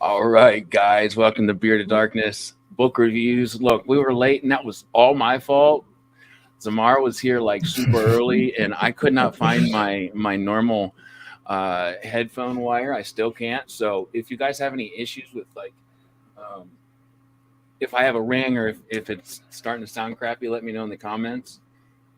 All right, guys, welcome to Bearded Darkness book reviews. Look, we were late, and that was all my fault. Zammar was here like super early, and I could not find my normal headphone wire. I still can't. So if you guys have any issues with um, if I have a ring or if it's starting to sound crappy, let me know in the comments.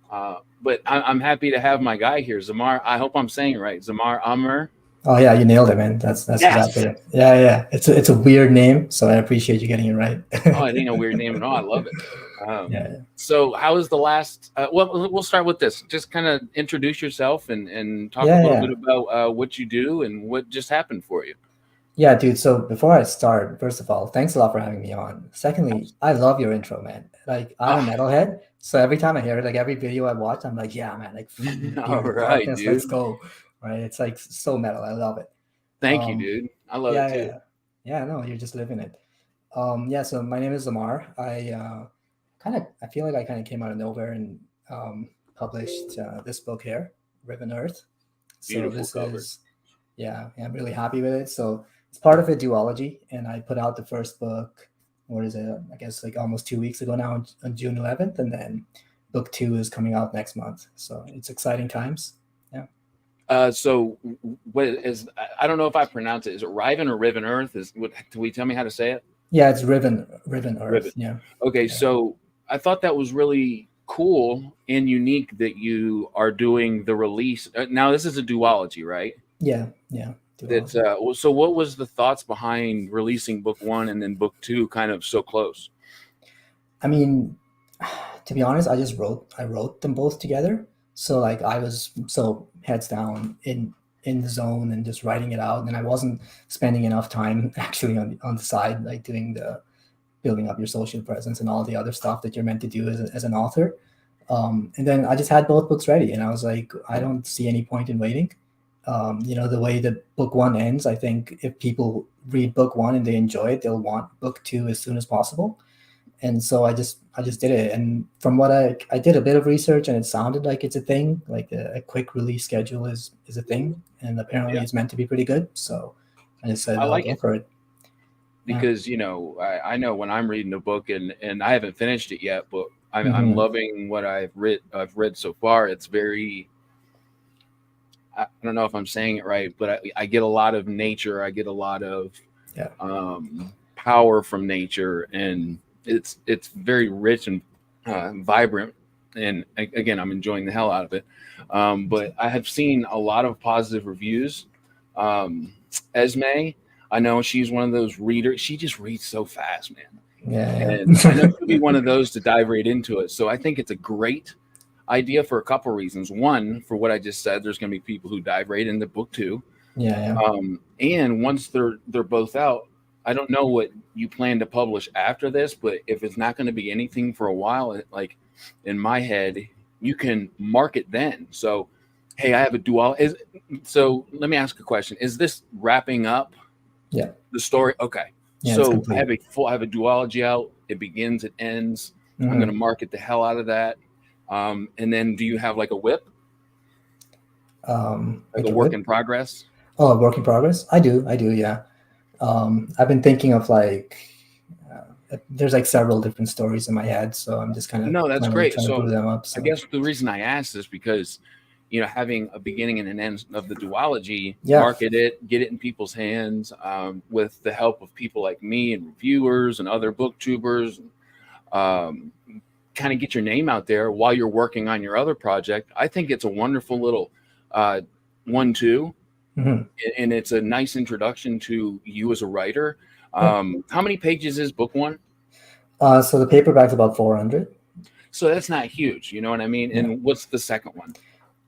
But I'm happy to have my guy here, Zammar. I hope I'm saying it right, Zammar Ahmer. Oh yeah, you nailed it, man. That's exactly Yes. it. Yeah, yeah. It's a weird name, so I appreciate you getting it right. Oh, it ain't a weird name at all. I love it. Yeah, So, how was the last? Well, we'll start with this. Just kind of introduce yourself and talk a yeah, little yeah, bit about what you do and what just happened for you. yeah, dude. So before I start, first of all, thanks a lot for having me on. Secondly, I love your intro, man. Like I'm a Ah, metalhead, so every time I hear it, like every video I watch, I'm like, yeah, man, like all Bearded right, Darkness, let's dude. go. Right? It's like so metal. I love it. Thank you, Um, dude. I love it yeah, too. yeah, yeah. No, you're just living it. Yeah. So my name is Zammar. I feel like I kind of came out of nowhere and published this book here, Riven Earth. So Beautiful this cover. is, yeah, I'm really happy with it. So it's part of a duology, and I put out the first book. What is it? I guess like almost 2 weeks ago now, on June 11th, and then book two is coming out next month. So it's exciting times. Yeah, So, what is? I don't know if I pronounce it. Is it Riven or Riven Earth? Is what? Can we tell me how to say it? yeah, it's Riven Riven. Earth. Yeah, Okay, yeah, so I thought that was really cool and unique that you are doing the release. Now, this is a duology, right? yeah. That Duology. so what was the thoughts behind releasing book one and then book two kind of so close? I mean, to be honest, I wrote them both together. So like I was so heads down in the zone and just writing it out, and I wasn't spending enough time actually on the side, like doing the building up your social presence and all the other stuff that you're meant to do as an author. And then I just had both books ready, and I was like, I don't see any point in waiting. The way that book one ends, I think if people read book one and they enjoy it, they'll want book two as soon as possible. And so I just did it. And from what I did a bit of research, and it sounded like it's a thing, like a quick release schedule is a thing, and apparently Yeah, it's meant to be pretty good. So I just said I I'll like go it for it. Yeah. because I know when I'm reading a book and I haven't finished it yet, but I'm Hmm. loving what I've read so far. It's very I don't know if I'm saying it right, but I get a lot of nature. I get a lot of Yeah. power from nature, and it's very rich and vibrant. And again, I'm enjoying the hell out of it. But I have seen a lot of positive reviews. Um, Esme, I know she's one of those readers. She just reads so fast, man. Yeah. And I know Yeah. she'll be one of those to dive right into it. So I think it's a great idea for a couple reasons. One, for what I just said, there's going to be people who dive right into book two. Yeah. And once they're both out, I don't know what you plan to publish after this, but if it's not going to be anything for a while, like in my head, you can market then. So, hey, I have a dual. So let me ask a question: is this wrapping up Yeah. the story? Okay. Yeah. It's So complete. I have a duology out. It begins, it ends. I'm going to Hmm. market the hell out of that. And then, do you have like a whip, like Like a a work whip. in progress? Oh, a work in progress. I do. Yeah. I've been thinking of like there's like several different stories in my head, so I'm just kind of No, that's great. trying to brew So them up. I So guess the reason I asked is because, having a beginning and an end of the duology, yeah, market it, get it in people's hands, with the help of people like me and reviewers and other booktubers, um, kind of get your name out there while you're working on your other project. I think it's a wonderful little uh, 1-2, hmm, and it's a nice introduction to you as a writer. yeah. How many pages is book one? So the paperback's about 400. So that's not huge, you know what I mean? Yeah, And what's the second one?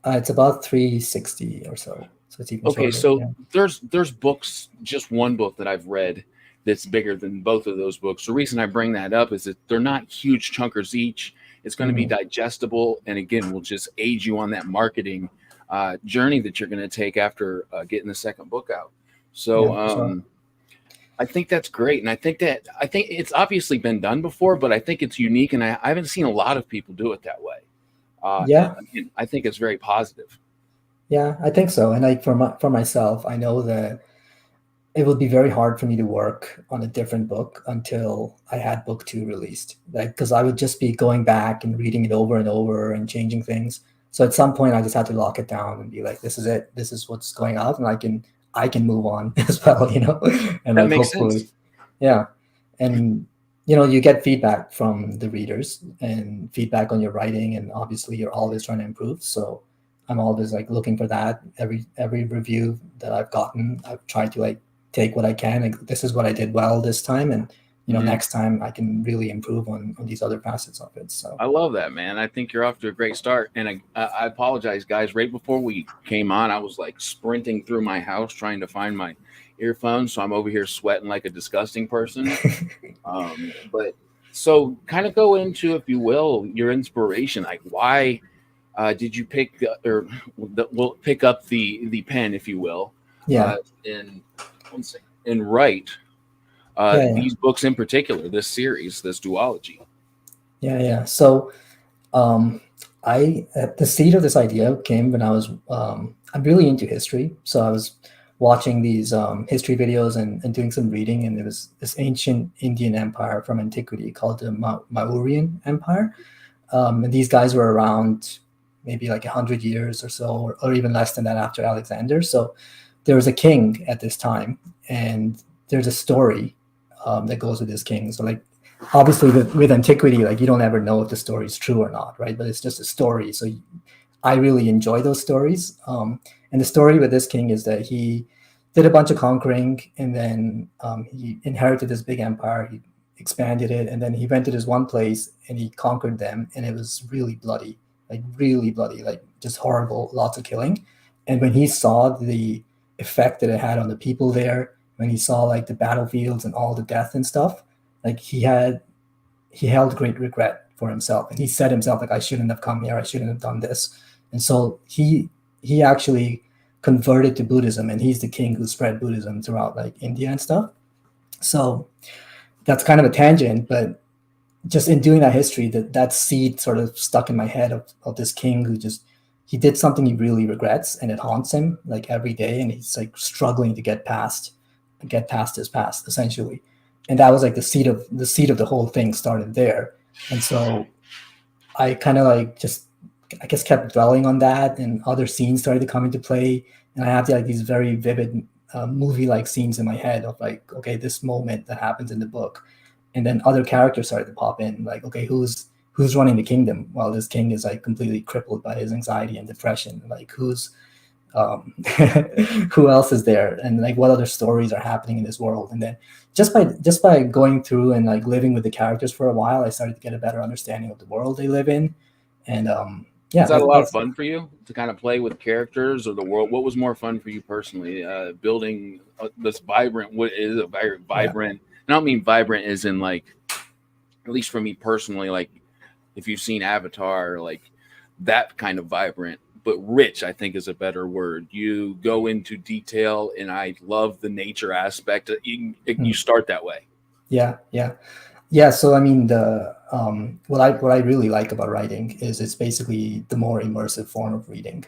it's about 360 or so. So it's even Okay, shorter. so Yeah. there's books, just one book that I've read that's bigger than both of those books. The reason I bring that up is that they're not huge chunkers each. It's going to be Hmm. digestible, and again, will just aid you on that marketing journey that you're going to take after getting the second book out. Yeah, So for sure. I think that's great, and I think it's obviously been done before, but I think it's unique, and I haven't seen a lot of people do it that way. And Yeah, again, I think it's very positive. yeah, I think so. And like for myself, I know that it would be very hard for me to work on a different book until I had book two released. Like, because I would just be going back and reading it over and over and changing things. So at some point, I just had to lock it down and be like, "This is it. This is what's going out," and I can move on as well, and That like makes hopefully, sense. yeah, and you get feedback from the readers and feedback on your writing, and obviously you're always trying to improve. So I'm always like looking for that. Every review that I've gotten, I've tried to like take what I can, and this is what I did well this time, and Mhm. next time I can really improve on these other facets of it. So I love that, man. I think you're off to a great start. And I apologize, guys. Right before we came on, I was like sprinting through my house trying to find my earphones. So I'm over here sweating like a disgusting person. But so kind of go into, if you will, your inspiration. Like, why did you pick we'll pick up the pen, if you will, yeah, and one second, and write yeah, yeah, these books in particular, this series, this duology? yeah. So um, the seed of this idea came when I'm really into history. So I was watching these history videos and doing some reading, and there was this ancient Indian empire from antiquity called the Mauryan Empire. And these guys were around maybe like 100 years or so, or even less than that after Alexander. So there was a king at this time, and there's a story that goes with this king. So like obviously with antiquity, like you don't ever know if the story is true or not, right? But it's just a story. So I really enjoy those stories. And the story with this king is that he did a bunch of conquering, and then he inherited this big empire. He expanded it, and then he went to this one place and he conquered them, and it was really bloody, like just horrible, lots of killing. And when he saw the effect that it had on the people there, when he saw like the battlefields and all the death and stuff, like he held great regret for himself, and he said himself like, I shouldn't have come here, I shouldn't have done this. And so he actually converted to Buddhism, and he's the king who spread Buddhism throughout like India and stuff. So that's kind of a tangent, but just in doing that history, that seed sort of stuck in my head of this king who just he did something he really regrets, and it haunts him like every day, and he's like struggling to get past his past essentially. And that was like the seed of the whole thing started there. And so I kind of like just, I guess, kept dwelling on that, and other scenes started to come into play, and I have like these very vivid movie-like scenes in my head of like, okay, this moment that happens in the book, and then other characters started to pop in, like, okay, who's running the kingdom while this king is like completely crippled by his anxiety and depression? Like, um, who else is there, and like what other stories are happening in this world? And then just by going through and like living with the characters for a while, I started to get a better understanding of the world they live in. And Was yeah, that a lot of that's fun for you to kind of play with characters or the world? What was more fun for you personally? Building this vibrant, what is a very yeah, vibrant, and I don't mean vibrant as in like, at least for me personally, like if you've seen Avatar, like that kind of vibrant, but rich, I think is a better word. You go into detail, and I love the nature aspect. You mm, start that way. yeah, yeah. Yeah, so I mean, the what I really like about writing is it's basically the more immersive form of reading.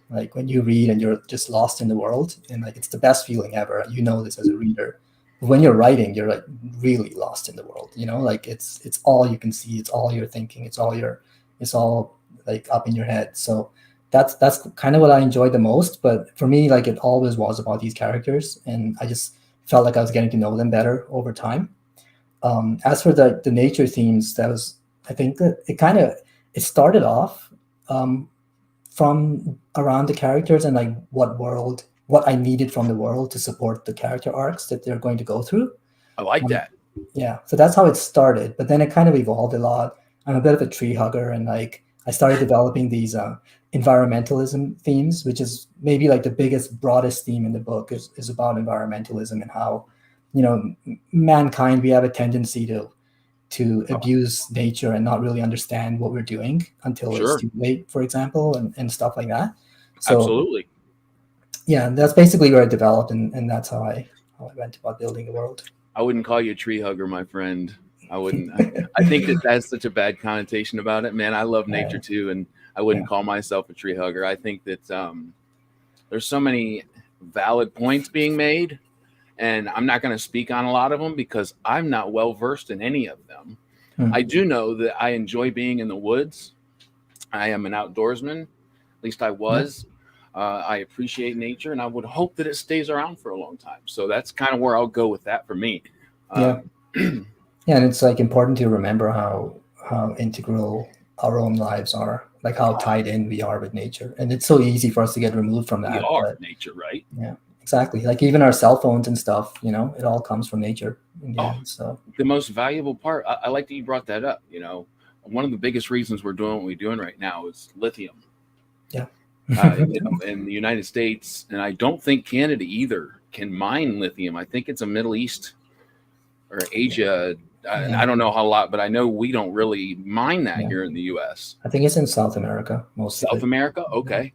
Like when you read and you're just lost in the world, and like it's the best feeling ever. You know this as a reader. When you're writing, you're like really lost in the world. Like it's all you can see, it's all you're thinking, it's all like up in your head. So that's kind of what I enjoyed the most. But for me, like it always was about these characters, and I just felt like I was getting to know them better over time. As for the nature themes, that was, I think that it started off um, from around the characters and like what I needed from the world to support the character arcs that they're going to go through. I like Um, that. yeah, so that's how it started, but then it kind of evolved a lot. I'm a bit of a tree hugger, and like I started developing these environmentalism themes, which is maybe like the biggest, broadest theme in the book is about environmentalism and how mankind, we have a tendency to Oh, abuse nature and not really understand what we're doing until it's sure, too late, for example, and stuff like that. So absolutely. yeah, that's basically where I developed, and that's how I went about building the world. I wouldn't call you a tree hugger, my friend. I wouldn't. I think that that's such a bad connotation about it, man. I love nature uh, too, and I yeah, wouldn't call myself a tree hugger. I think that there's so many valid points being made, and I'm not going to speak on a lot of them because I'm not well versed in any of them. I do know that I enjoy being in the woods. I am an outdoorsman, at least I was. I appreciate nature, and I would hope that it stays around for a long time. So that's kind of where I'll go with that for me. Yeah. Yeah, and it's like important to remember how integral our own lives are, like how tied in we are with nature. And it's so easy for us to get removed from we that. are But nature, right? yeah, exactly. Like even our cell phones and stuff, it all comes from nature in the Oh, end. So the most valuable part. I like that you brought that up. One of the biggest reasons we're doing what we're doing right now is lithium. yeah. In the United States, and I don't think Canada either can mine lithium. I think it's a Middle East or Asia. And I don't know how a lot, but I know we don't really mine that Yeah. here in the U.S. I think it's in South America, most of South it. America, okay.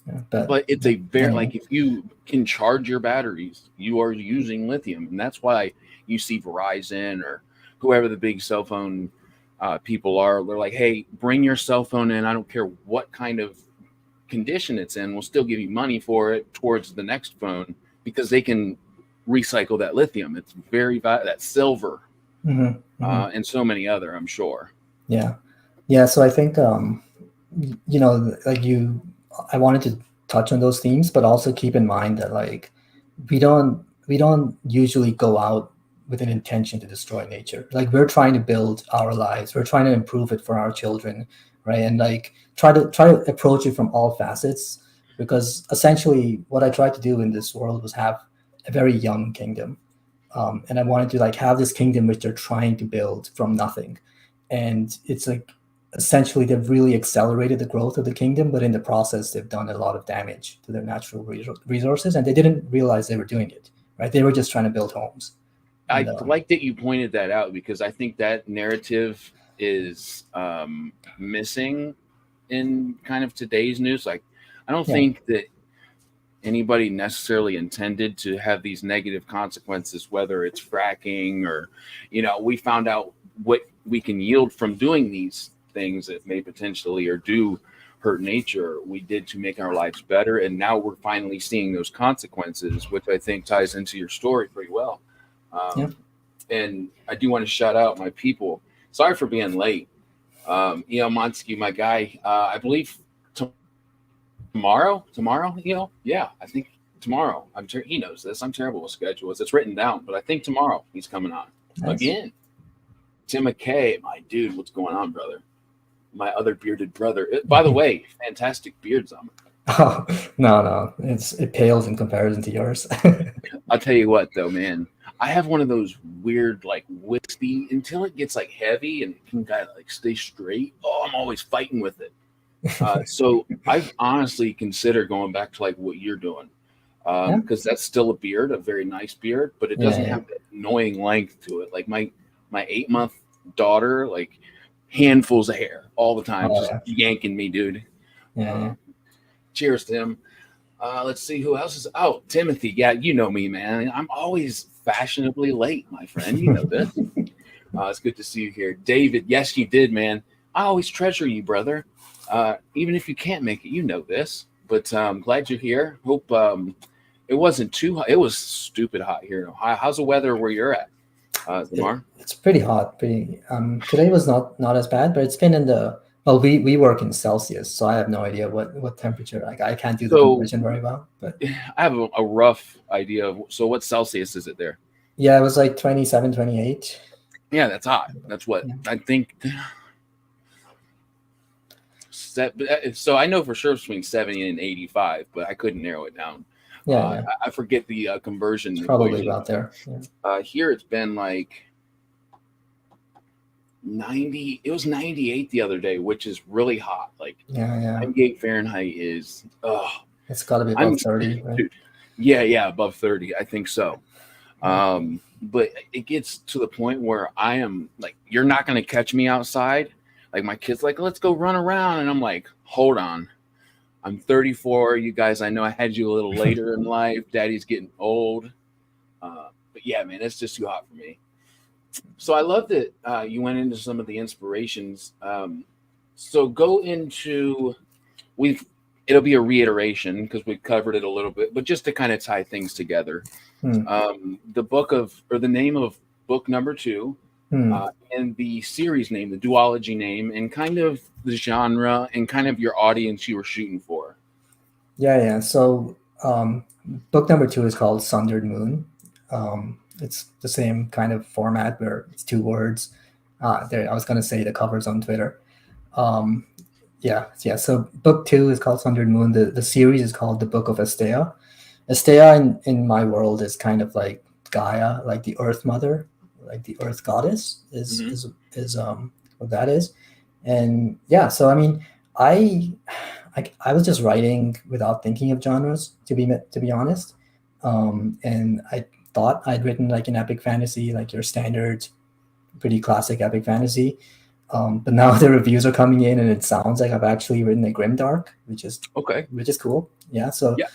Yeah, But it's a very anyway. like if you can charge your batteries, you are using lithium, and that's why you see Verizon or whoever the big cell phone people are. They're like, hey, bring your cell phone in. I don't care what kind of condition it's in. We'll still give you money for it towards the next phone because they can recycle that lithium. It's very that silver, and so many other. I'm sure. Yeah. So I think like I wanted to touch on those themes, but also keep in mind that like we don't usually go out with an intention to destroy nature. Like we're trying to build our lives, we're trying to improve it for our children, right? And like try to approach it from all facets, because essentially what I tried to do in this world was have a very young kingdom, and I wanted to like have this kingdom which they're trying to build from nothing. And it's like essentially they've really accelerated the growth of the kingdom, but in the process they've done a lot of damage to their natural resources, and they didn't realize they were doing it. Right? They were just trying to build homes. I And, like that you pointed that out because I think that narrative is missing in kind of today's news. Like, I don't yeah, think that anybody necessarily intended to have these negative consequences, whether it's fracking or, we found out what we can yield from doing these things that may potentially or do hurt nature. We did to make our lives better. And now we're finally seeing those consequences, which I think ties into your story pretty well. yeah. And I do want to shout out my people. Sorry for being late. Montague, my guy, I believe tomorrow, yeah, I think tomorrow. He knows this. I'm terrible with schedules. It's written down, but I think tomorrow he's coming on again. Tim McKay, my dude, what's going on, brother? My other bearded brother. By the way, fantastic beard, Zammar. Oh, no, it pales in comparison to yours. I'll tell you what, though, man. I have one of those weird, like, wispy until it gets like heavy and it can kind of like stay straight. Oh, I'm always fighting with it. So I've honestly considered going back to like what you're doing, because that's still a beard, a very nice beard, but it doesn't have that annoying length to it. Like my 8-month daughter, like handfuls of hair all the time, just yanking me, dude. Cheers to him. Let's see who else is. Oh, Timothy. Yeah, you know me, man. I'm always fashionably late, my friend. You know this. It's good to see you here, David. Yes, you did, man. I always treasure you, brother. Even if you can't make it, you know this. But I'm glad you're here. Hope it wasn't too hot. It was stupid hot here in Ohio. How's the weather where you're at, Zammar? It's pretty hot. Today was not as bad, but it's been in the. Well, we work in Celsius, so I have no idea what temperature. Like I can't do the conversion very well. But I have a rough idea of. So what Celsius is it there? Yeah, it was like 27, 28. Yeah, that's hot. That's what I think. So I know for sure it's between 70 and 85, but I couldn't narrow it down. I forget the conversion. It's probably about there. Here it's been like 90. It was 98 the other day, which is really hot. Like 98 Fahrenheit is. It's got to be above 30. Right? Dude, yeah, above 30. I think so. But it gets to the point where I am like, you're not going to catch me outside. Like my kid's like, let's go run around. And I'm like, hold on. I'm 34. You guys, I know I had you a little later in life. Daddy's getting old. But yeah, man, it's just too hot for me. So I love that you went into some of the inspirations. So go into, we've it'll be a reiteration because we covered it a little bit, but just to kind of tie things together. Hmm. The name of book number 2, Hmm. and the series name, the duology name, and kind of the genre and kind of your audience you were shooting for. Yeah. So book number 2 is called Sundered Moon. It's the same kind of format where it's 2 words. There, I was gonna say the covers on Twitter. Um, yeah. So book 2 is called Sundered Moon. The series is called the Book of Estea. Estea in my world is kind of like Gaia, like the Earth Mother, like the Earth Goddess Mm-hmm. is what that is. And yeah, so I mean, I I was just writing without thinking of genres, to be honest. And I thought I'd written like an epic fantasy, like your standard, pretty classic epic fantasy. But now the reviews are coming in, and it sounds like I've actually written a grimdark, Okay. which is cool. Yeah. So Yeah.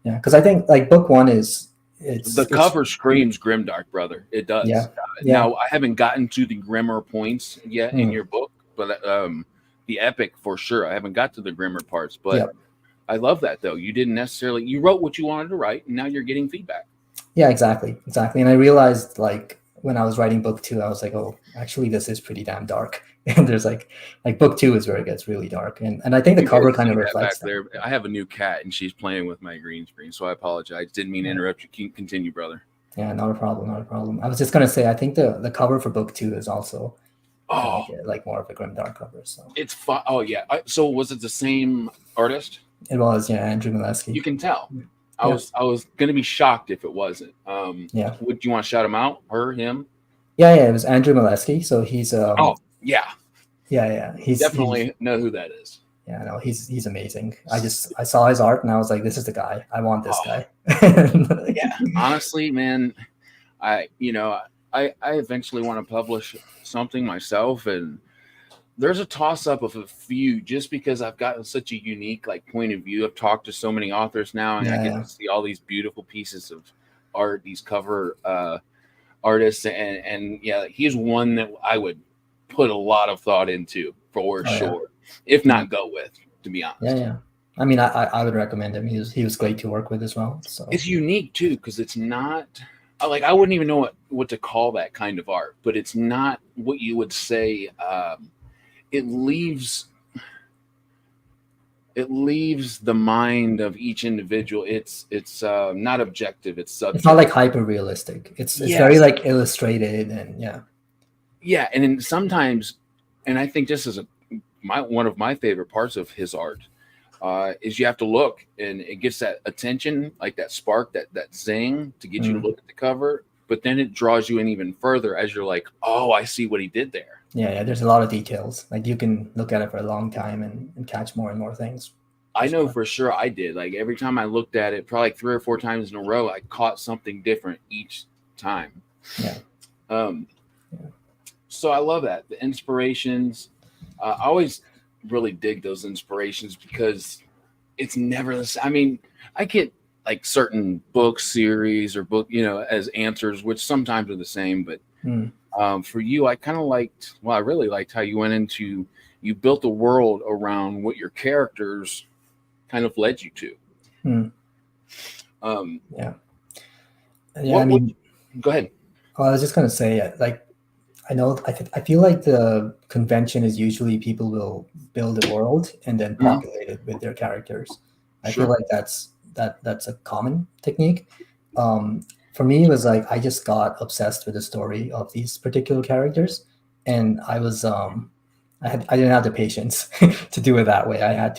yeah, because I think like book 1 is The it's cover screams grimdark, brother. It does. yeah yeah Now, I haven't gotten to the grimmer points yet in mm, your book, but the epic for sure. I haven't got to the grimmer parts, but yeah I love that though. You didn't necessarily you wrote what you wanted to write, and now you're getting feedback. yeah exactly. And I realized like when I was writing book 2, I was like, oh, actually this is pretty damn dark. And there's like book 2 is where it gets really dark, and I think the You cover guys kind see of that back reflects that. there. I have a new cat, and she's playing with my green screen, so I apologize. Didn't mean to Yeah. interrupt you. Continue, brother. Yeah, not a problem, not a problem. I was just gonna say, I think the cover for book 2 is also Oh, like more of a grimdark cover. So it's fun. Oh yeah. So was it the same artist? it was, yeah, Andrew You Molesky. can tell. Yeah, I was gonna be shocked if it wasn't. yeah, Would you want to shout him out? Her, him? yeah. It was Andrew Molesky. So he's Oh yeah, yeah. He's definitely know who that is. yeah, no, he's amazing. I saw his art and I was like, this is the guy. I want this Oh guy. yeah. Honestly, man, I I eventually want to publish something myself, and there's a toss up of a few just because I've gotten such a unique like point of view. I've talked to so many authors now, and I get Yeah, to see all these beautiful pieces of art, these cover artists, and yeah, he's one that I would put a lot of thought into for oh yeah, sure, if yeah, not go with, to be yeah, honest. yeah. I mean, I would recommend him. He was great to work with as well. So It's unique too because it's not like I wouldn't even know what to call that kind of art, but it's not what you would say. It leaves it leaves the mind of each individual. It's not objective. It's it's not like subjective. hyper realistic. It's very Yes, like illustrated and yeah, yeah, and then sometimes, and I think this is my one of my favorite parts of his art is you have to look, and it gets that attention, like that spark, that zing, to get you to mm, look at the cover. But then it draws you in even further as you're like, oh, I see what he did there. yeah. There's a lot of details. Like you can look at it for a long time and catch more and more things. For I know sure. for sure I did. Like every time I looked at it, probably like 3 or 4 times in a row, I caught something different each time. Yeah. Um, Yeah. so I love that. The inspirations, I always really dig those inspirations because it's never the same. I mean, I get like certain book series or book, as answers, which sometimes are the same. But Mm, for you, I kind of liked, well, I really liked how you went into, you built a world around what your characters kind of led you to. mm, Um, yeah. Yeah. I what, mean, go ahead. I was just gonna say, like, I know, I feel like the convention is usually people will build a world and then Mhm. populate it with their characters. I feel Sure. like that's a common technique. For me, it was like I just got obsessed with the story of these particular characters, and I didn't have the patience to do it that way. I had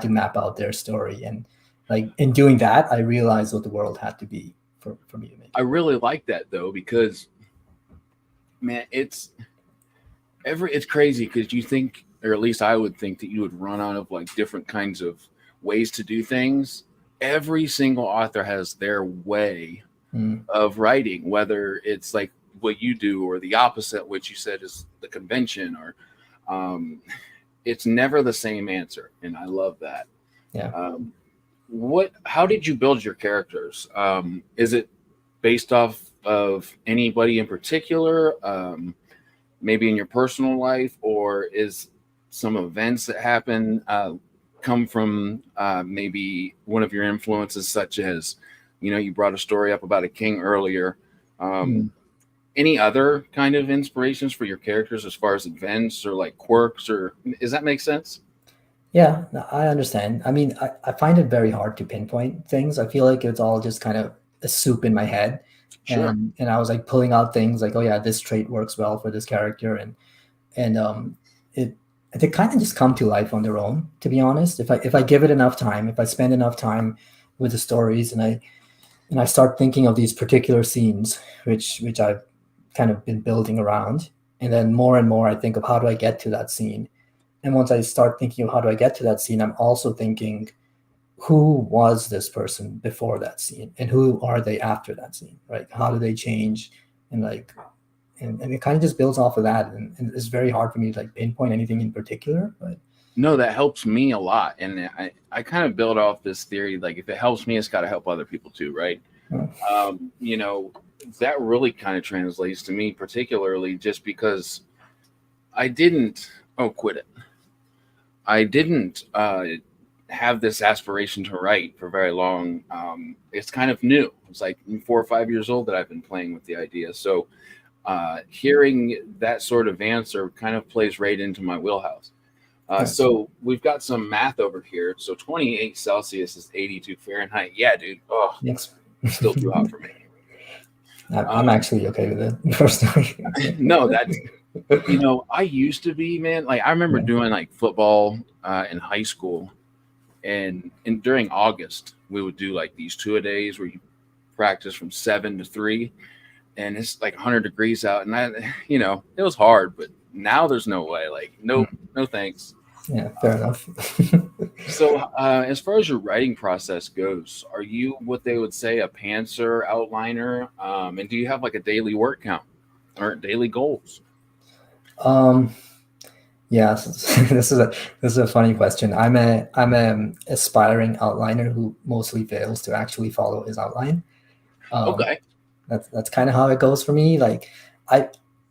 to map out their story, and like in doing that, I realized what the world had to be for me to make I it. really like that though, because man, it's crazy because you think, or at least I would think that you would run out of like different kinds of ways to do things. Every single author has their way Mm, of writing, whether it's like what you do or the opposite, which you said is the convention, or um, it's never the same answer, and I love that. yeah. Um, How did you build your characters? Is it based off of anybody in particular? Maybe in your personal life, or is some events that happen come from maybe one of your influences, such as, you brought a story up about a king earlier. Mm. Any other kind of inspirations for your characters as far as events or like quirks, or does that make sense? Yeah, no, I understand. I mean, I find it very hard to pinpoint things. I feel like it's all just kind of a soup in my head. Sure. And I was like pulling out things like, oh yeah, this trait works well for this character, and it they kind of just come to life on their own, to be honest. If I give it enough time, if I spend enough time with the stories, and I start thinking of these particular scenes which I've kind of been building around, and then more and more I think of how do I get to that scene. And once I start thinking of how do I get to that scene, I'm also thinking, who was this person before that scene and who are they after that scene, right? How do they change? And like, and it kind of just builds off of that. And it's very hard for me to like pinpoint anything in particular, but No, that helps me a lot. And I kind of build off this theory, like if it helps me, it's got to help other people too, right? uh, You know, that really kind of translates to me, particularly just because I didn't, oh, quit it. I didn't have this aspiration to write for very long. It's kind of new. It's like 4 or 5 years old that I've been playing with the idea. So hearing that sort of answer kind of plays right into my wheelhouse. nice. So we've got some math over here. So 28 Celsius is 82 Fahrenheit. Yeah, dude. Oh, Next. still too hot for me. I'm actually okay with it personally. No, that's, I used to be, man. Like I remember Yeah. doing like football in high school, and during August we would do like these 2-a-days where you practice from 7 to 3, and it's like 100 degrees out, and it was hard, but now there's no way. Like no, no thanks. Yeah, fair enough. So as far as your writing process goes, are you what they would say a pantser outliner? And do you have like a daily word count or daily goals? um, yeah, this is a funny question. I'm a aspiring outliner who mostly fails to actually follow his outline. Um, Okay. that's kind of how it goes for me. Like I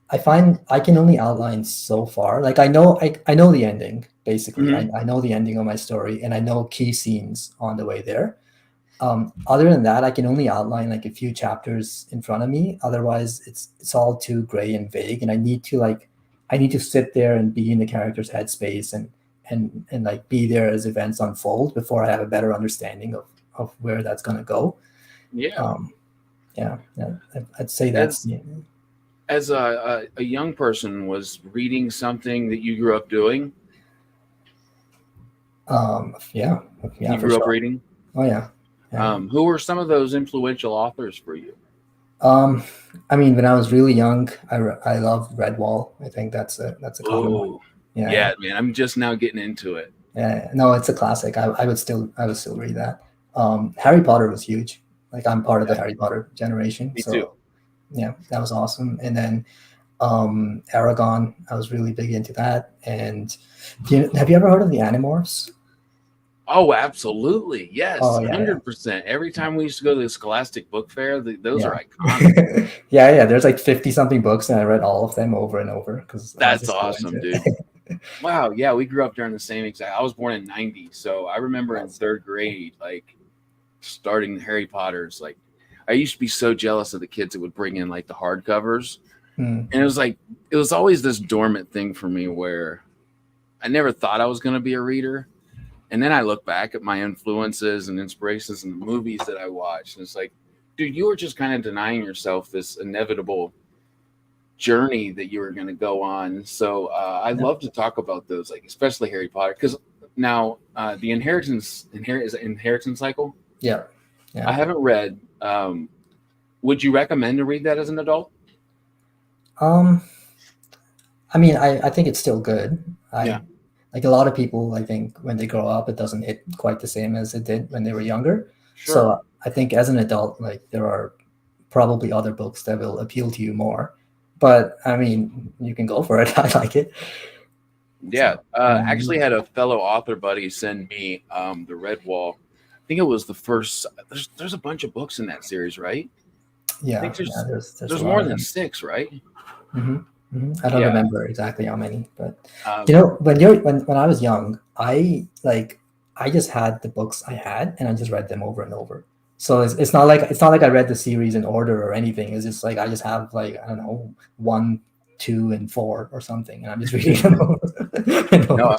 I find I can only outline so far. Like I know the ending basically. Hmm. I know the ending of my story and I know key scenes on the way there. Other than that, I can only outline like a few chapters in front of me. Otherwise, it's all too gray and vague, and I need to sit there and be in the character's headspace and like be there as events unfold before I have a better understanding of where that's gonna go. Yeah. Um, yeah, yeah, I'd say that's As as a young person was reading something that you grew up doing, yeah, yeah, you for grew up sure. reading. Oh yeah, yeah. Who were some of those influential authors for you? Um, I mean, when I was really young, I loved Redwall. I think that's a common one. Oh, Yeah, yeah, yeah, man. I'm just now getting into it. yeah. No, it's a classic. I would still read that. Harry Potter was huge. Like I'm part of the Yeah, Harry Potter generation, me too. so yeah, that was awesome. And then Aragon, I was really big into that. And have you ever heard of the Animorphs? Oh, absolutely. Yes, Oh yeah, yeah. 100%. Every time we used to go to the Scholastic Book Fair, those are Yeah. iconic. Yeah, yeah. There's like 50 something books, and I read all of them over and over because I was That's just so awesome, into dude. it. Wow. Yeah, we grew up during the same exact. I was born in '90, so I remember in Nice. third grade, like starting Harry Potter's. Like, I used to be so jealous of the kids that would bring in like the hardcovers, Hmm. and it was always this dormant thing for me where I never thought I was going to be a reader. And then I look back at my influences and inspirations and the movies that I watched, and it's like, dude, you were just kind of denying yourself this inevitable journey that you were going to go on. So I Yeah, love to talk about those, like especially Harry Potter, because now the inheritance cycle. yeah, I yeah. haven't read. Would you recommend to read that as an adult? Um, I mean, I think it's still good. Yeah, I like a lot of people. I think when they grow up, it doesn't hit quite the same as it did when they were younger. sure. So I think as an adult, like there are probably other books that will appeal to you more. But I mean, you can go for it. I like it. Yeah, So and actually then had a fellow author buddy send me the Red Wall. I think it was the first. There's a bunch of books in that series, right? I yeah, think yeah. There's a there's lot more of than them. 6, right? Hmm. I don't Yeah. remember exactly how many, but Uh, when I was young, I like I just had the books I had, and I just read them over and over. So it's not like I read the series in order or anything. It's just like I just have like, I don't know, 1, 2, and 4 or something, and I'm just reading them over and over. No,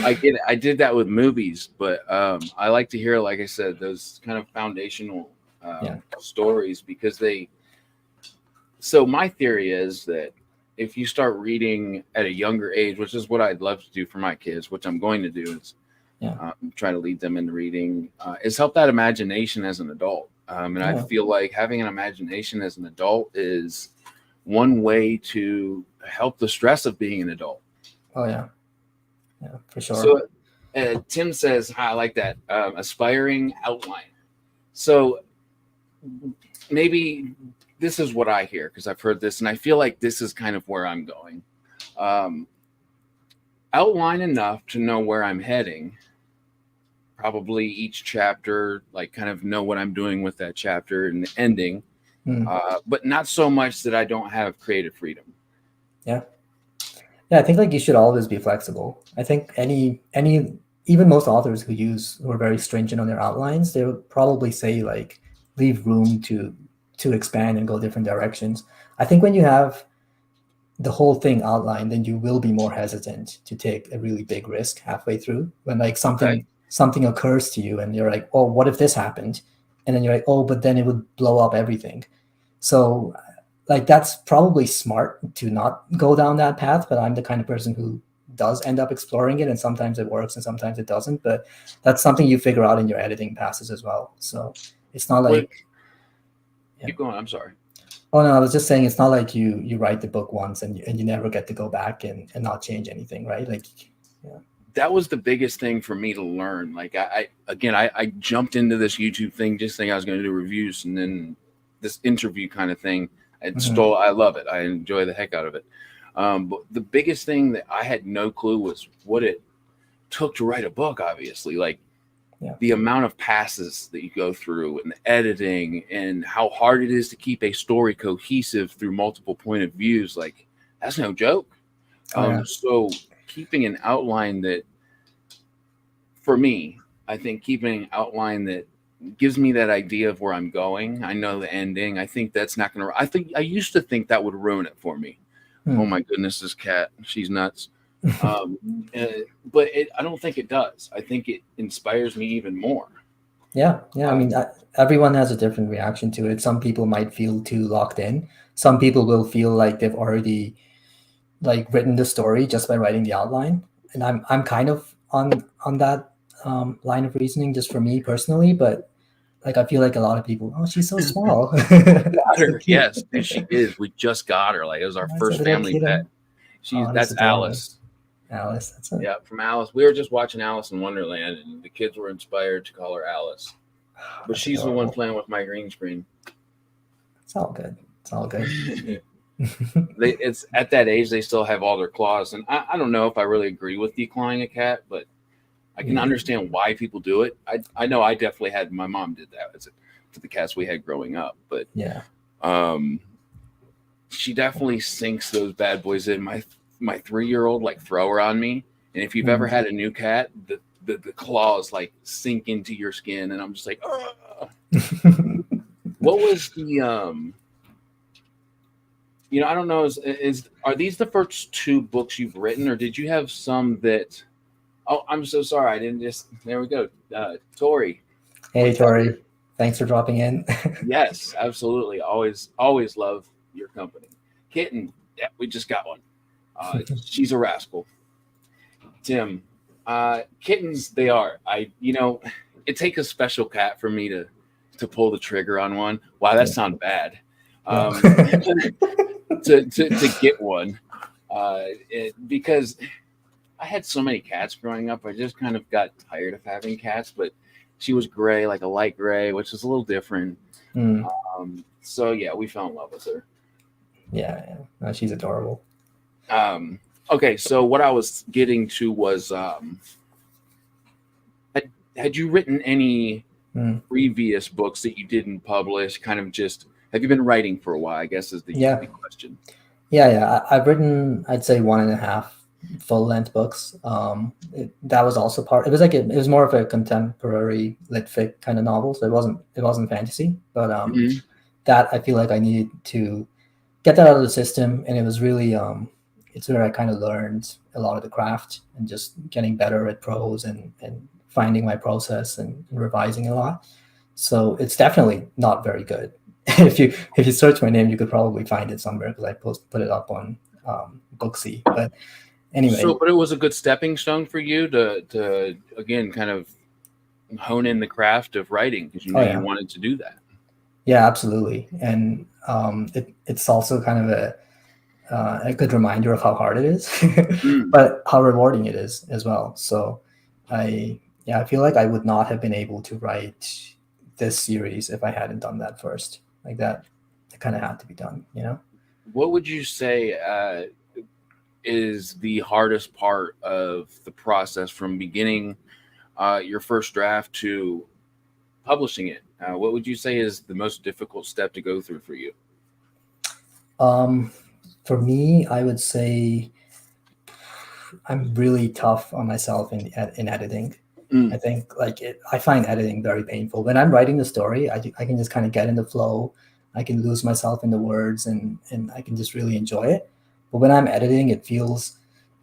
I get it. I did that with movies, but I like to hear, like I said, those kind of foundational Yeah. stories because they. So my theory is that if you start reading at a younger age, which is what I'd love to do for my kids, which I'm going to do, is Yeah. try to lead them into reading, is help that imagination as an adult. And I Yeah. feel like having an imagination as an adult is one way to help the stress of being an adult. Oh yeah. Yeah, for sure. So Tim says, I like that, aspiring outline. So maybe this is what I hear because I've heard this, and I feel like this is kind of where I'm going. Um, Outline enough to know where I'm heading. Probably each chapter, like kind of know what I'm doing with that chapter and the ending, but not so much that I don't have creative freedom. Yeah. Yeah, I think like you should always be flexible. I think any even most authors who are very stringent on their outlines, they would probably say like leave room to expand and go different directions. I think when you have the whole thing outlined, then you will be more hesitant to take a really big risk halfway through when like Okay. something occurs to you and you're like, oh, what if this happened? And then you're like, oh, but then it would blow up everything. So like that's probably smart to not go down that path, but I'm the kind of person who does end up exploring it, and sometimes it works and sometimes it doesn't, but that's something you figure out in your editing passes as well. So it's not Well, like, yeah. keep going. I'm sorry. Oh no, I was just saying it's not like you write the book once and you never get to go back and not change anything, right? Like, yeah. That was the biggest thing for me to learn. Like I jumped into this YouTube thing just thinking I was going to do reviews, and then this interview kind of thing. I love it. I enjoy the heck out of it. But the biggest thing that I had no clue was what it took to write a book. Obviously, like the amount of passes that you go through and the editing and how hard it is to keep a story cohesive through multiple point of views. Like that's no joke. So keeping an outline that, for me, I think keeping an outline that gives me that idea of where I'm going. I know the ending. I think that's not going to. I used to think that would ruin it for me. Oh my goodness, this cat, she's nuts. But I don't think it does. I think it inspires me even more. Yeah. I mean, everyone has a different reaction to it. Some people might feel too locked in. Some people will feel like they've already like written the story just by writing the outline. And I'm kind of on that line of reasoning just for me personally, but like I feel like a lot of people, oh, she's so small. So Yes, and she is. We just got her. Like it was our first family pet. That's Alice. Alice, that's it. Yeah, from Alice. We were just watching Alice in Wonderland, and the kids were inspired to call her Alice. But she's adorable. The one playing with my green screen. It's all good. It's all good. It's at that age they still have all their claws, and I don't know if I really agree with declawing a cat, but I can understand why people do it. I know I definitely had. My mom did that to the cats we had growing up, but she definitely sinks those bad boys in. My 3-year-old like throw her on me, and if you've ever had a new cat, the claws like sink into your skin, and I'm just like, what was the I don't know. Are these the first 2 books you've written, or did you have some that? Oh, I'm so sorry. I didn't just. There we go. Tori. Hey, Tori. Thanks for dropping in. Yes, absolutely. Always love your company. Kitten. Yeah, we just got one. She's a rascal. Tim. Kittens. They are. It takes a special cat for me to pull the trigger on one. Wow, that sounds bad. To get one, because I had so many cats growing up. I just kind of got tired of having cats, but she was gray, like a light gray, which is a little different. So yeah, we fell in love with her. Yeah. No, she's adorable. Okay, so what I was getting to was, had you written any previous books that you didn't publish? Kind of just, have you been writing for a while? I guess is the question. Yeah. I've written, I'd say 1.5 full-length books. That was also part. It was like it was more of a contemporary lit fic kind of novel, so it wasn't fantasy. But that I feel like I needed to get that out of the system, and it was really it's where I kind of learned a lot of the craft and just getting better at prose and finding my process and revising a lot. So it's definitely not very good. If you search my name, you could probably find it somewhere because I put it up on Booksy. But anyway, So, but it was a good stepping stone for you to again kind of hone in the craft of writing because you know you wanted to do that. Yeah, absolutely. And it's also kind of a good reminder of how hard it is, but how rewarding it is as well. So I feel like I would not have been able to write this series if I hadn't done that first. Like that, it kind of had to be done, you know? What would you say is the hardest part of the process from beginning your first draft to publishing it? What would you say is the most difficult step to go through for you? For me, I would say I'm really tough on myself in editing. I think I find editing very painful. When I'm writing the story, I can just kind of get in the flow. I can lose myself in the words and I can just really enjoy it. But when I'm editing, it's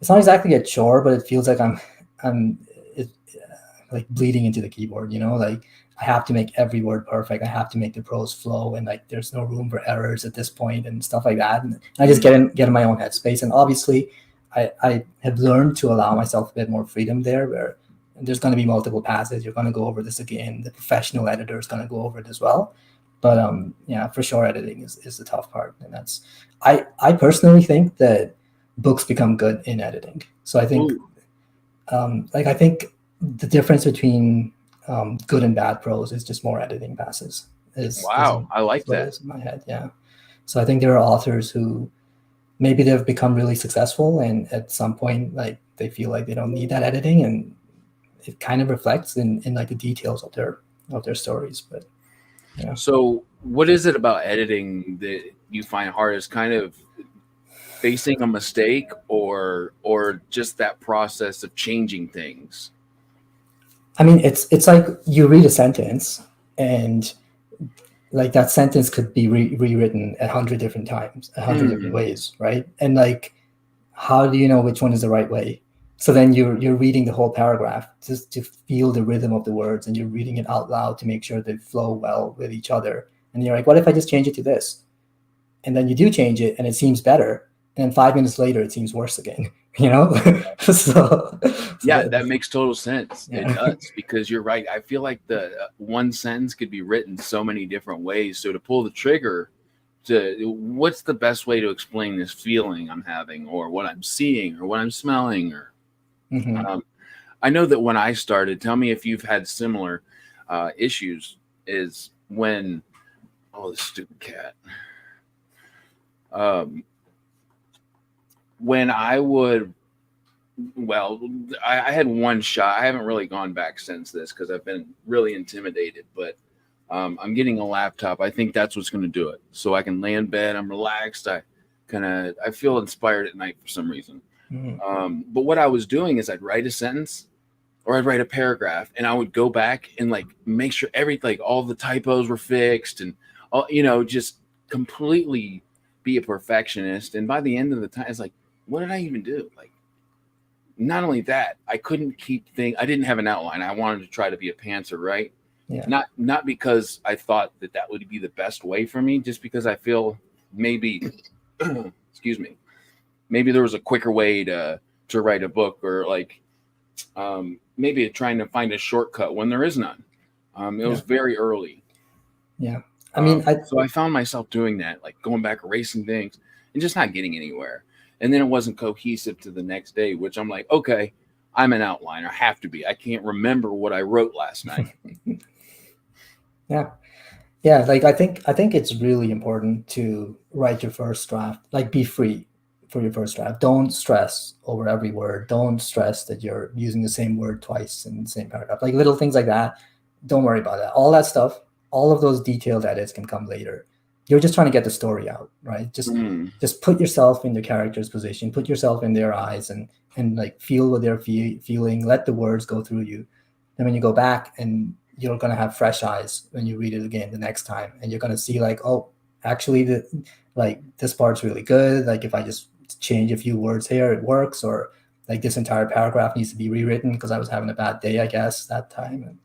not exactly a chore, but it feels like I'm like bleeding into the keyboard, you know, like I have to make every word perfect. I have to make the prose flow, and like there's no room for errors at this point and stuff like that. And I just get in my own headspace. And obviously, I have learned to allow myself a bit more freedom there, where there's going to be multiple passes. You're going to go over this again. The professional editor is going to go over it as well. But yeah, for sure, editing is the tough part, and that's I personally think that books become good in editing. So I think I think the difference between good and bad prose is just more editing passes. I like that. In my head, yeah. So I think there are authors who maybe they've become really successful, and at some point, like they feel like they don't need that editing, and it kind of reflects in like the details of their stories. But yeah. So, what is it about editing that you find hardest? Kind of facing a mistake, or just that process of changing things? I mean, it's like you read a sentence, and like that sentence could be rewritten 100 different times, 100 different ways, right? And like, how do you know which one is the right way? So then you're reading the whole paragraph just to feel the rhythm of the words, and you're reading it out loud to make sure they flow well with each other. And you're like, what if I just change it to this? And then you do change it, and it seems better. And then 5 minutes later, it seems worse again. You know? so yeah, that makes total sense. Yeah. It does, because you're right. I feel like the one sentence could be written so many different ways. So to pull the trigger to what's the best way to explain this feeling I'm having, or what I'm seeing, or what I'm smelling, or I know that when I started, tell me if you've had similar issues, is when this stupid cat. When I would, I had one shot. I haven't really gone back since this because I've been really intimidated, but I'm getting a laptop. I think that's what's going to do it. So I can lay in bed. I'm relaxed. I feel inspired at night for some reason. But what I was doing is I'd write a sentence or I'd write a paragraph, and I would go back and like make sure everything, all the typos were fixed, and all, just completely be a perfectionist. And by the end of the time, it's like, what did I even do? Like, not only that, I couldn't I didn't have an outline. I wanted to try to be a pantser, right? Yeah. Not because I thought that would be the best way for me, just because I feel maybe, excuse me, maybe there was a quicker way to write a book, or like maybe trying to find a shortcut when there is none. It was very early. Yeah. I mean, so I found myself doing that, like going back, erasing things and just not getting anywhere. And then it wasn't cohesive to the next day, which I'm like, okay, I'm an outliner. I have to be. I can't remember what I wrote last night. Yeah. Yeah. Like, I think it's really important to write your first draft, like be free for your first draft. Don't stress over every word. Don't stress that you're using the same word twice in the same paragraph, like little things like that. Don't worry about that. All that stuff, all of those detailed edits can come later. you're just trying to get the story out, right? Mm. Just put yourself in the character's position, put yourself in their eyes, and like feel what they're feeling. Let the words go through you. And when you go back, and you're gonna have fresh eyes when you read it again the next time, and you're gonna see like, oh, actually, like this part's really good. Like if I just change a few words here, it works. Or like this entire paragraph needs to be rewritten because I was having a bad day, I guess, that time. And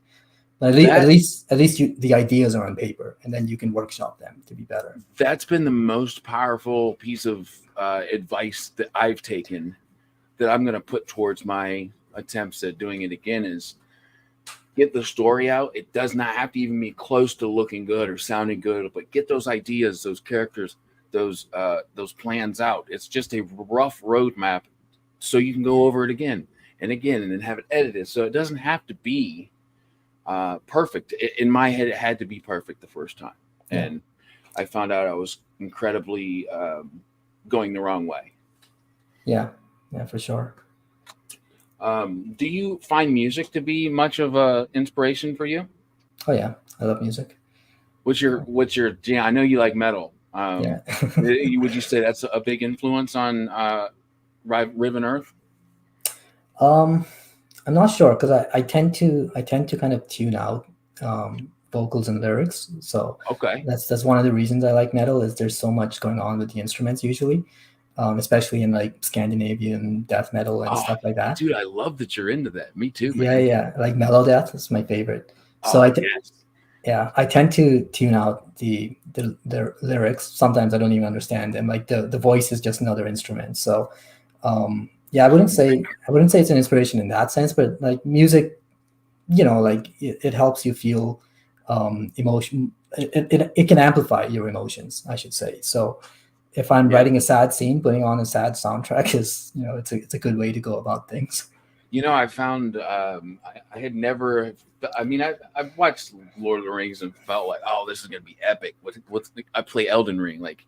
but at least the ideas are on paper, and then you can workshop them to be better. That's been the most powerful piece of advice that I've taken, that I'm going to put towards my attempts at doing it again, is get the story out. It does not have to even be close to looking good or sounding good, but get those ideas, those characters, those plans out. It's just a rough roadmap, so you can go over it again and again, and then have it edited. So it doesn't have to be perfect. In my head, it had to be perfect the first time, and I found out I was incredibly going the wrong way. Yeah, for sure. Do you find music to be much of a inspiration for you? Oh yeah, I love music. What's your I know you like metal. Yeah. Would you say that's a big influence on Riven Earth? I'm not sure, because I tend to kind of tune out vocals and lyrics. So Okay. that's one of the reasons I like metal, is there's so much going on with the instruments usually, especially in like Scandinavian death metal and stuff like that. Dude, I love that you're into that. Me too, man. Yeah, like Melodeath is my favorite. So I tend to tune out the lyrics. Sometimes I don't even understand them. Like the voice is just another instrument. So I wouldn't say it's an inspiration in that sense, but like music, like it helps you feel emotion. It can amplify your emotions, I should say. So if I'm writing a sad scene, putting on a sad soundtrack is, it's a good way to go about things. I found I had never. I mean, I've watched Lord of the Rings and felt like, oh, this is gonna be epic. I play Elden Ring, like,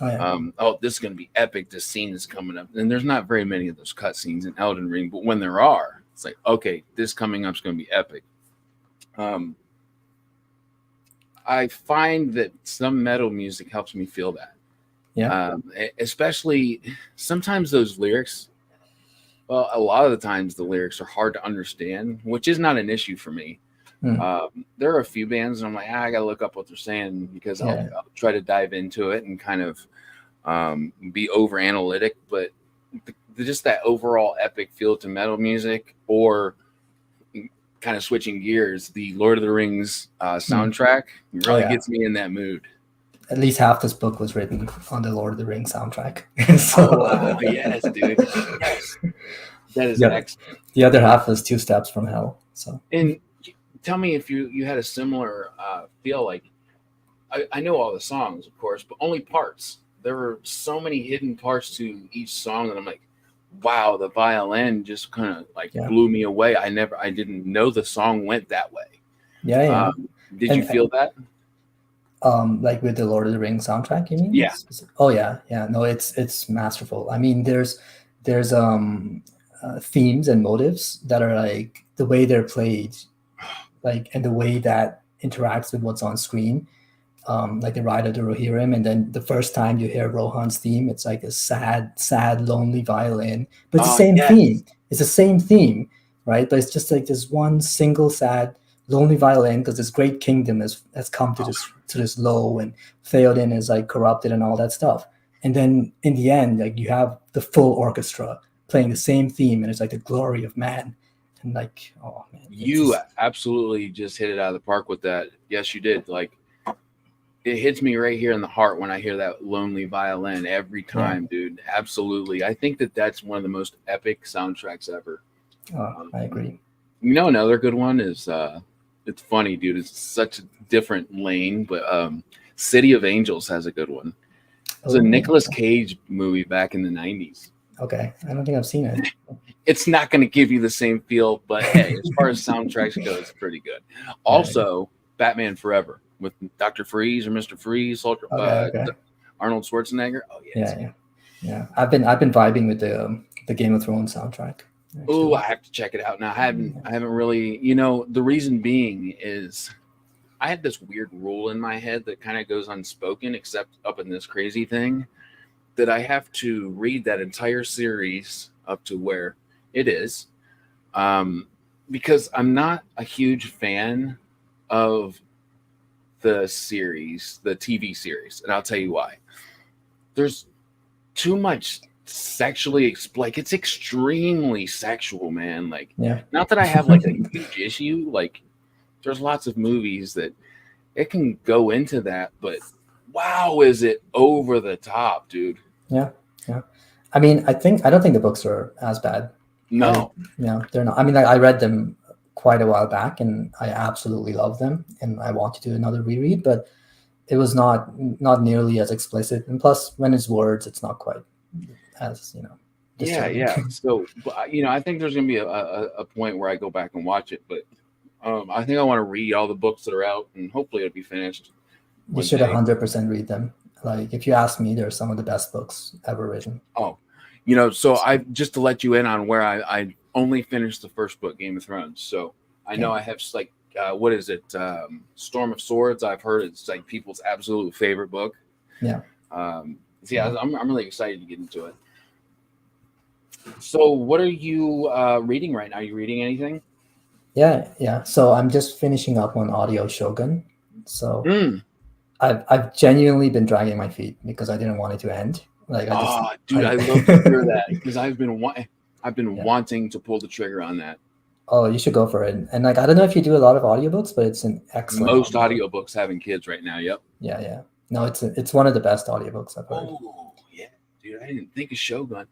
this is gonna be epic. This scene is coming up, and there's not very many of those cutscenes in Elden Ring, but when there are, it's like, okay, this coming up is gonna be epic. I find that some metal music helps me feel that. Yeah. Especially sometimes those lyrics. Well, a lot of the times the lyrics are hard to understand, which is not an issue for me. There are a few bands, and I'm like, I gotta look up what they're saying, because I'll try to dive into it and kind of be over analytic. But just that overall epic feel to metal music, or kind of switching gears, the Lord of the Rings soundtrack really gets me in that mood. At least half this book was written on the Lord of the Rings soundtrack. Yes, dude. Yes. That is excellent. The other half is Two Steps from Hell. So, and tell me if you had a similar feel. Like, I know all the songs, of course, but only parts. There were so many hidden parts to each song that I'm like, wow, the violin just kind of like blew me away. I didn't know the song went that way. Yeah. Did you feel that? Like with the Lord of the Rings soundtrack, you mean? Yeah. Oh yeah. No, it's masterful. I mean, there's themes and motives that are like the way they're played, like, and the way that interacts with what's on screen. Like the Ride of the Rohirrim, and then the first time you hear Rohan's theme, it's like a sad, lonely violin, but it's the same theme. It's the same theme, right? But it's just like this one single sad, lonely violin, because this great kingdom has come to this low, and Theoden is like corrupted and all that stuff. And then in the end, like you have the full orchestra playing the same theme, and it's like the glory of man. And like, oh man, you absolutely just hit it out of the park with that. Yes, you did. Like, it hits me right here in the heart when I hear that lonely violin every time, dude. Absolutely. I think that's one of the most epic soundtracks ever. I agree. Another good one is it's funny, dude. It's such a different lane, but City of Angels has a good one. It's a Nicolas Cage movie back in the 90s. Okay. I don't think I've seen it. It's not going to give you the same feel, but hey, as far as soundtracks go, it's pretty good. Also, Batman Forever with Dr. Freeze or Mr. Freeze, Arnold Schwarzenegger. Oh yeah. I've been vibing with the Game of Thrones soundtrack. Oh, I have to check it out now. I haven't really. The reason being is I had this weird rule in my head that kind of goes unspoken, except up in this crazy thing, that I have to read that entire series up to where it is, um, because I'm not a huge fan of the series, the TV series, and I'll tell you why. There's too much sexually like it's extremely sexual, man. Like, Yeah. not that I have like a huge issue. Like, there's lots of movies that it can go into that, but wow, is it over the top, dude? Yeah. Yeah. I mean, I don't think the books are as bad. No. They're not. I mean, I read them quite a while back, and I absolutely love them, and I want to do another reread, but it was not nearly as explicit. And plus, when it's words, it's not quite as disturbing. Yeah. So, I think there's gonna be a point where I go back and watch it, but I think I want to read all the books that are out, and hopefully it'll be finished. You should 100% read them. Like, if you ask me, they're some of the best books ever written. Oh, so I just to let you in on where I only finished the first book, Game of Thrones. So I know I have like what is it, Storm of Swords? I've heard it's like people's absolute favorite book. Yeah. I'm really excited to get into it. So what are you reading right now? Are you reading anything? Yeah. So I'm just finishing up on Audio Shogun. So I've genuinely been dragging my feet because I didn't want it to end. Like, I love to hear that, because I've been wanting to pull the trigger on that. Oh, you should go for it. And like, I don't know if you do a lot of audiobooks, but it's an excellent. Most audiobooks having kids right now. Yep. Yeah. No, it's one of the best audiobooks I've heard. Oh yeah, dude! I didn't think of Shogun.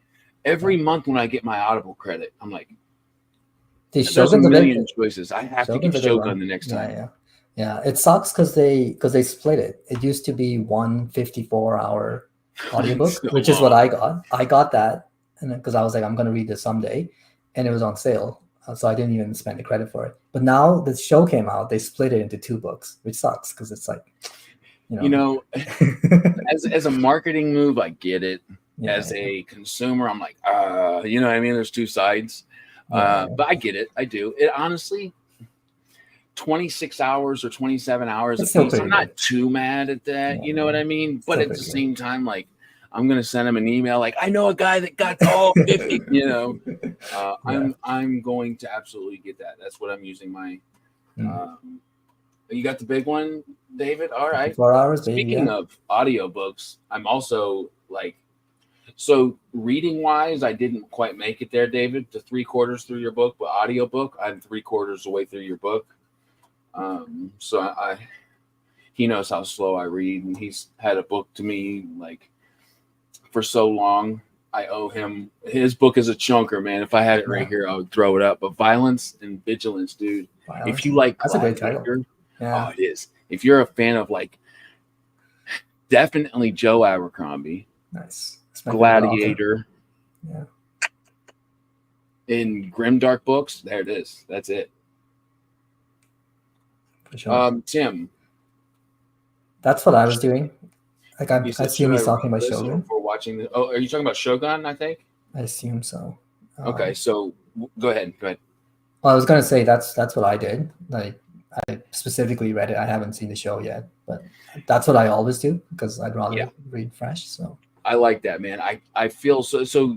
Every month when I get my Audible credit, I'm like, there's a million choices. I have to get Shogun the next time. Yeah. It sucks because they split it. It used to be 1 54-hour audiobook, which is what I got. I got that, and because I was like, I'm going to read this someday, and it was on sale, so I didn't even spend the credit for it. But now the show came out, they split it into 2 books, which sucks because it's like, as a marketing move, I get it. As a consumer, I'm like, you know what I mean? There's 2 sides, but I get it. I do. It honestly, 26 hours or 27 hours a piece, I'm not too mad at that. You know what I mean? But at the same time, like, I'm gonna send him an email like, I know a guy that got all 50. I'm going to absolutely get that. That's what I'm using my. You got the big one, David. All right. 4 hours. Speaking of audiobooks, I'm also like, so reading wise, I didn't quite make it there, David, to 3/4 through your book, but audiobook, I'm 3/4 the way through your book. So he knows how slow I read, and he's had a book to me like for so long. I owe him. His book is a chunker, man. If I had it right here, I would throw it up. But Violence and Vigilance, dude. If you like, that's a great title. Oh, it is. If you're a fan of like, definitely Joe Abercrombie. Nice. Gladiator. Yeah. In grimdark books, there it is. That's it. For sure. Tim. That's what I was doing. Like, I assume he's talking about Shogun. For watching the, are you talking about Shogun? I think. I assume so. Okay, so go ahead. Well, I was gonna say that's what I did. Like, I specifically read it. I haven't seen the show yet, but that's what I always do because I'd rather read fresh. So I like that, man. I feel so.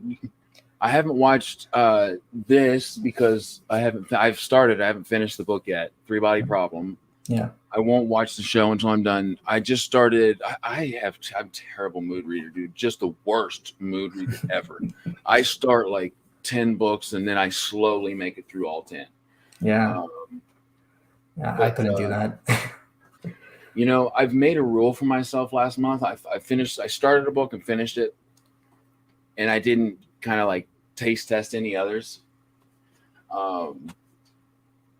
I haven't watched this because I haven't finished the book yet. 3-Body Problem. Yeah. I won't watch the show until I'm done. I just started. I'm terrible mood reader, dude. Just the worst mood reader ever. I start like 10 books and then I slowly make it through all 10. Yeah. I couldn't do that. I've made a rule for myself last month. I started a book and finished it, and I didn't kind of like taste test any others.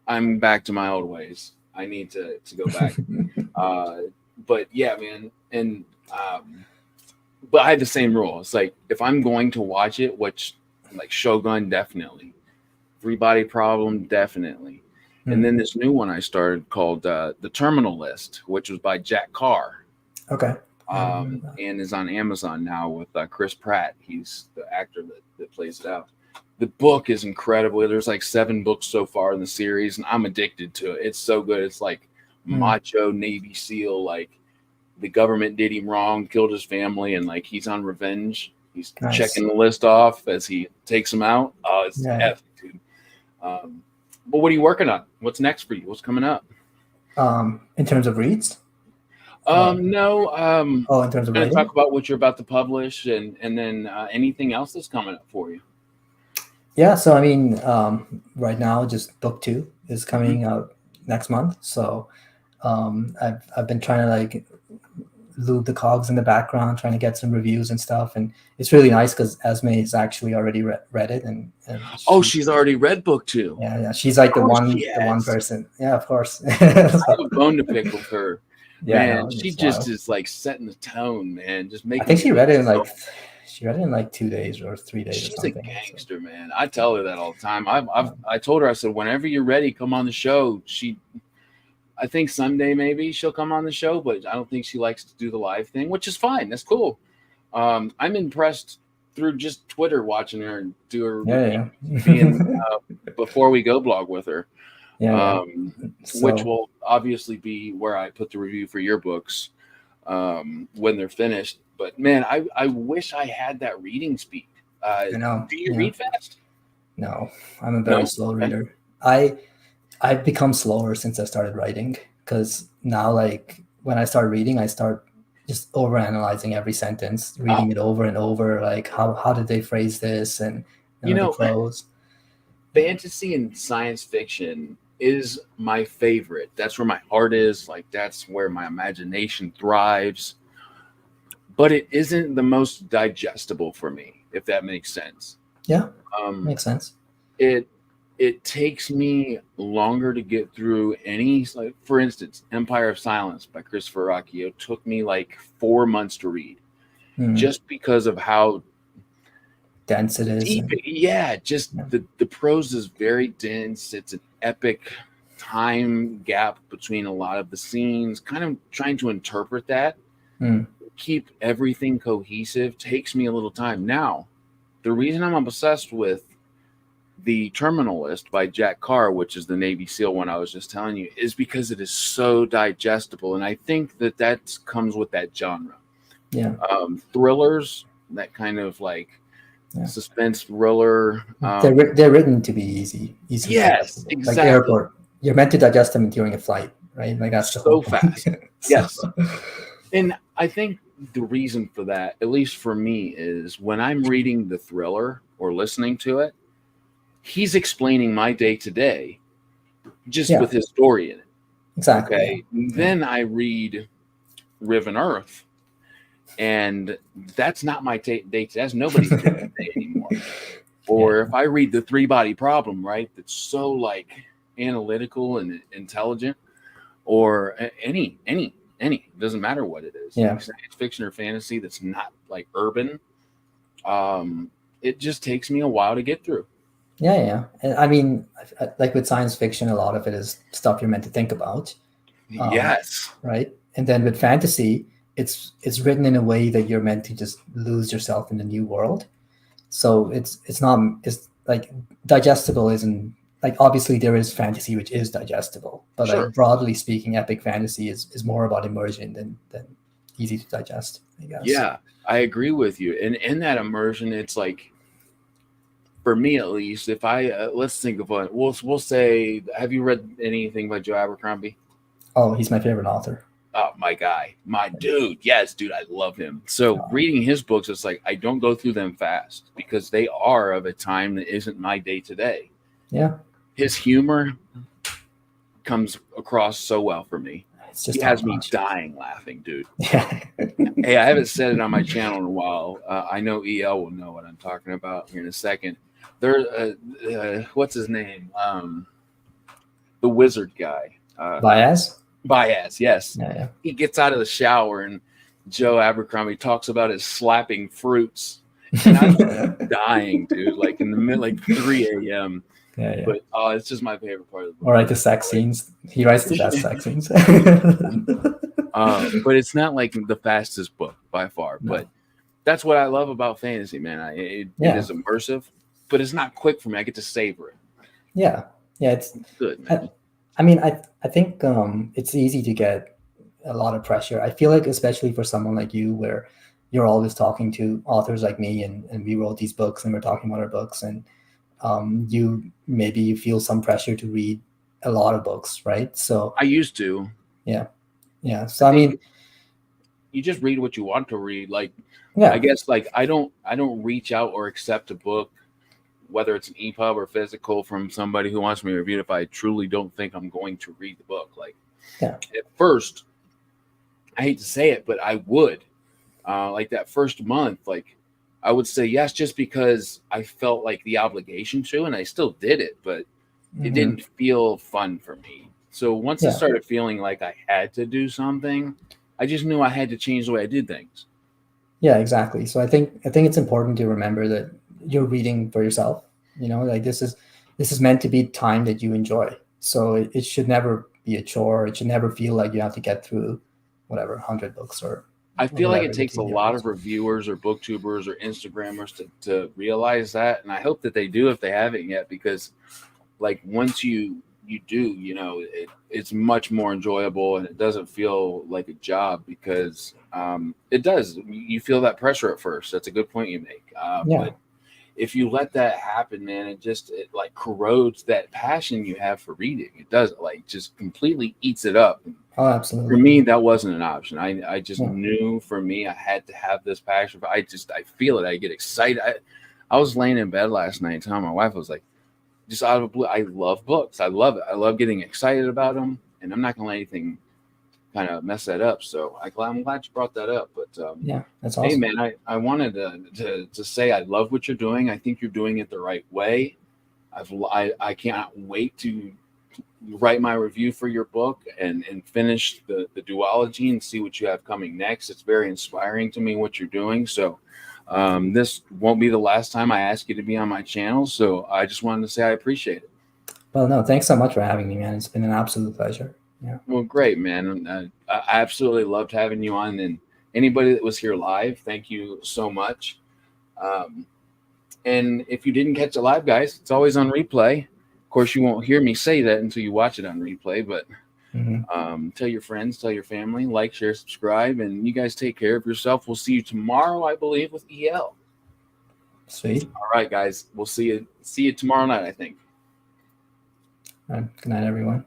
I'm back to my old ways. I need to go back. But yeah, man. And, but I had the same rule. It's like, if I'm going to watch it, which like Shogun, definitely. 3-Body Problem, definitely. And then this new one I started called The Terminal List, which was by Jack Carr. Okay. And is on Amazon now with Chris Pratt. He's the actor that plays it out. The book is incredible. There's like 7 books so far in the series, and I'm addicted to it. It's so good. It's like macho Navy SEAL, like the government did him wrong, killed his family, and like he's on revenge. He's checking the list off as he takes them out. Oh, it's epic, dude. But what are you working on? What's next for you? What's coming up? In terms of reads? No. In terms of writing? Talk about what you're about to publish, and then anything else that's coming up for you. Yeah, so I mean, right now, just book 2 is coming out next month. So I've been trying to like lube the cogs in the background, trying to get some reviews and stuff, and it's really nice because Esme has actually already read it, and she's already read book 2. Yeah, she's like the one person. Yeah, of course. I have a bone to pick with her. Yeah, man, she just is like setting the tone, man. Just making. I think she read it in like 2 days or 3 days. She's a gangster, man. I tell her that all the time. I told her, I said, whenever you're ready, come on the show. I think Sunday maybe she'll come on the show, but I don't think she likes to do the live thing, which is fine. That's cool. I'm impressed through just Twitter watching her and do her being Before We Go blog with her. Which will obviously be where I put the review for your books when they're finished. But man, I wish I had that reading speed. I know. Do you read fast? No, I'm a very slow reader. I've become slower since I started writing, because now, like, when I start reading, I start just overanalyzing every sentence, reading it over and over. Like, how did they phrase this? And the close. Fantasy and science fiction is my favorite. That's where my heart is. Like, that's where my imagination thrives. But it isn't the most digestible for me, if that makes sense. Yeah, makes sense. It takes me longer to get through any, like, for instance, Empire of Silence by Christopher Rocchio took me like 4 months to read, just because of how dense it is. Deep, the prose is very dense. It's an epic time gap between a lot of the scenes. Kind of trying to interpret that, keep everything cohesive, takes me a little time. Now, the reason I'm obsessed with The Terminal List by Jack Carr, which is the Navy SEAL one I was just telling you, is because it is so digestible. And I think that comes with that genre. Yeah. Thrillers, that kind of like suspense thriller. They're written to be easy. Yes, exactly. Like Airport. You're meant to digest them during a flight, right? Like that's so fast. Yes. And I think the reason for that, at least for me, is when I'm reading the thriller or listening to it, he's explaining my day to day just with his story in it. Exactly. Okay. Then I read Riven Earth, and that's not my day to day. That's nobody's day anymore. Or if I read The 3-Body Problem, right, that's so like analytical and intelligent, or any, it doesn't matter what it is. Like science fiction or fantasy that's not like urban. It just takes me a while to get through. Yeah. And I mean, like with science fiction, a lot of it is stuff you're meant to think about. Yes. Right. And then with fantasy, it's written in a way that you're meant to just lose yourself in the new world. So it's like digestible isn't like, obviously there is fantasy which is digestible, but like broadly speaking, epic fantasy is more about immersion than easy to digest, I guess. Yeah, I agree with you. And in that immersion, it's like, for me at least, if I let's think of what we'll say. Have you read anything by Joe Abercrombie? Oh, he's my favorite author. Oh, my guy, my dude. Yes, dude, I love him. So reading his books, it's like I don't go through them fast because they are of a time that isn't my day to day. Yeah, his humor comes across so well for me. It's just he has me dying laughing, dude. Yeah. Hey, I haven't said it on my channel in a while. I know EL will know what I'm talking about here in a second. There, what's his name? The wizard guy. Baez, yes. Yeah. He gets out of the shower and Joe Abercrombie talks about his slapping fruits. And I'm dying, dude, like in the middle, like 3 a.m. Yeah. But it's just my favorite part of the book. Or like the sex scenes. He writes the best sex scenes. But it's not like the fastest book by far. No. But that's what I love about fantasy, man. It is immersive, but it's not quick for me. I get to savor it. Yeah, it's good, man. I mean, I think it's easy to get a lot of pressure. I feel like, especially for someone like you, where you're always talking to authors like me, and we wrote these books and we're talking about our books, and you feel some pressure to read a lot of books, right? So I used to. yeah, yeah. I So I think mean, you just read what you want to read. Like, I yeah, guess like I don't reach out or accept a book, whether it's an EPUB or physical, from somebody who wants me to review it if I truly don't think I'm going to read the book. Like yeah, at first, I hate to say it, but I would. Like that first month, like I would say yes just because I felt like the obligation to, and I still did it, but it hmm, didn't feel fun for me. So once it yeah. started feeling like I had to do something, I just knew I had to change the way I did things. Yeah, exactly. So I think it's important to remember that you're reading for yourself. You know, like this is meant to be time that you enjoy. So it should never be a chore. It should never feel like you have to get through whatever 100 books I or feel like it whatever the takes a TBR lot is. of reviewers or booktubers or Instagrammers to realize that, and I hope that they do if they haven't yet, because like once you do, it's much more enjoyable and it doesn't feel like a job, because it does. You feel that pressure at first. That's a good point you make. Yeah. But if you let that happen, man, it like corrodes that passion you have for reading. It does, like, just completely eats it up. Oh, For absolutely. me, that wasn't an option. I just Yeah. knew for me I had to have this passion. But I feel it. I get excited. I was laying in bed last night telling my wife, I was like, just out of blue, I love books. I love it. I love getting excited about them, and I'm not gonna let anything kind of mess that up. So I'm glad you brought that up. But Yeah. That's hey, awesome. man, I wanted to say I love what you're doing. I think you're doing it the right way. I can't wait to write my review for your book and finish the duology and see what you have coming next. It's very inspiring to me what you're doing. So this won't be the last time I ask you to be on my channel. So I just wanted to say I appreciate it. Well, no, thanks so much for having me, man. It's been an absolute pleasure. Yeah. Well, great, man. I absolutely loved having you on. And anybody that was here live, thank you so much. Um, and if you didn't catch it live, guys, it's always on replay. Of course, you won't hear me say that until you watch it on replay, but Hmm. tell your friends, tell your family, like, share, subscribe, and you guys take care of yourself. We'll see you tomorrow, I believe, with EL. Sweet. All right, guys. We'll see you tomorrow night, I think. All right. Good night, everyone.